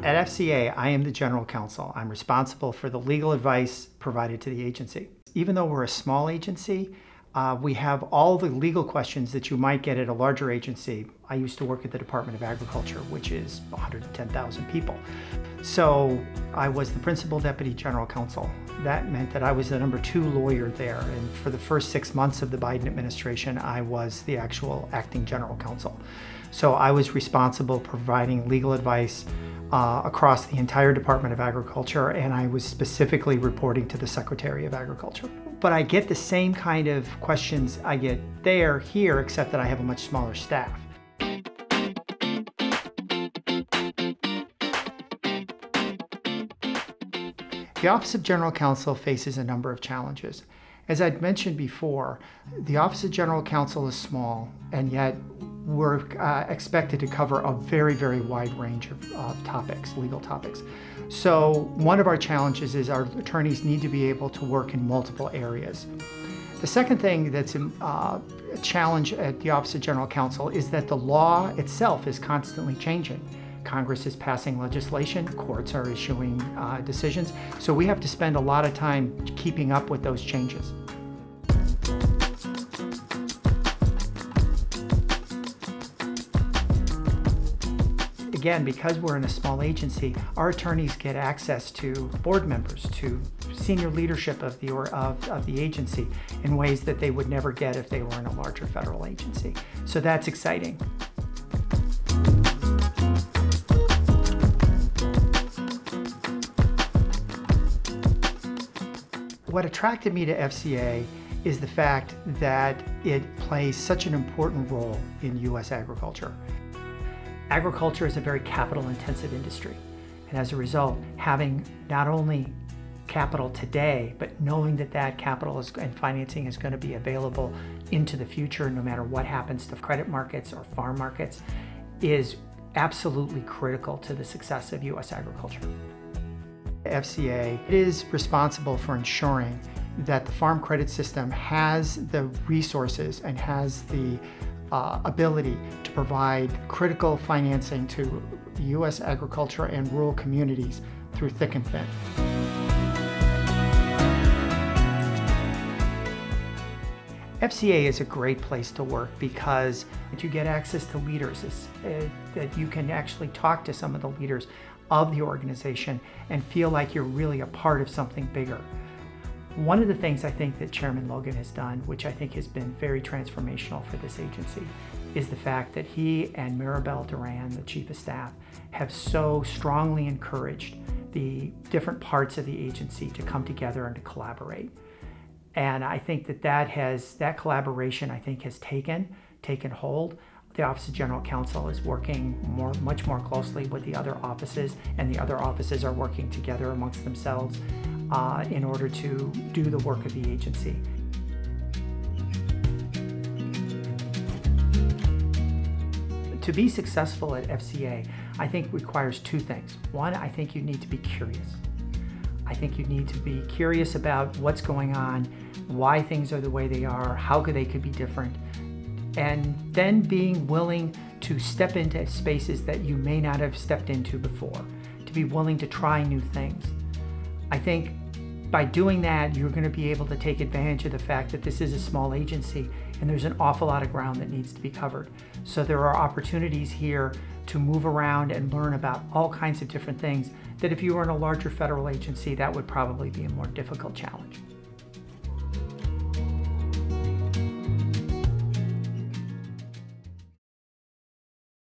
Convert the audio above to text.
At FCA, I am the general counsel. I'm responsible for the legal advice provided to the agency. Even though we're a small agency, we have all the legal questions that you might get at a larger agency. I used to work at the Department of Agriculture, which is 110,000 people. So I was the principal deputy general counsel. That meant that I was the #2 lawyer there. And for the first 6 months of the Biden administration, I was the actual acting general counsel. So I was responsible for providing legal advice across the entire Department of Agriculture, and I was specifically reporting to the Secretary of Agriculture. But I get the same kind of questions I get here, except that I have a much smaller staff. The Office of General Counsel faces a number of challenges. As I'd mentioned before, the Office of General Counsel is small, and yet we're expected to cover a very, very wide range of topics, legal topics. So one of our challenges is our attorneys need to be able to work in multiple areas. The second thing that's a challenge at the Office of General Counsel is that the law itself is constantly changing. Congress is passing legislation, courts are issuing decisions, so we have to spend a lot of time keeping up with those changes. Again, because we're in a small agency, our attorneys get access to board members, to senior leadership of the agency in ways that they would never get if they were in a larger federal agency. So that's exciting. What attracted me to FCA is the fact that it plays such an important role in U.S. agriculture. Agriculture is a very capital-intensive industry, and as a result, having not only capital today, but knowing that that capital and financing is going to be available into the future, no matter what happens to credit markets or farm markets, is absolutely critical to the success of U.S. agriculture. FCA is responsible for ensuring that the farm credit system has the resources and has the ability to provide critical financing to U.S. agriculture and rural communities through thick and thin. FCA is a great place to work because you get access to leaders, that you can actually talk to some of the leaders of the organization and feel like you're really a part of something bigger. One of the things I think that Chairman Logan has done, which I think has been very transformational for this agency, is the fact that he and Maribel Duran, the Chief of Staff, have so strongly encouraged the different parts of the agency to come together and to collaborate. And I think that collaboration, I think, has taken hold. The Office of General Counsel is working much more closely with the other offices, and the other offices are working together amongst themselves in order to do the work of the agency. To be successful at FCA, I think requires two things. One, I think you need to be curious. I think you need to be curious about what's going on, why things are the way they are, how they could be different, and then being willing to step into spaces that you may not have stepped into before, to be willing to try new things. I think by doing that, you're going to be able to take advantage of the fact that this is a small agency and there's an awful lot of ground that needs to be covered. So there are opportunities here to move around and learn about all kinds of different things that if you were in a larger federal agency, that would probably be a more difficult challenge.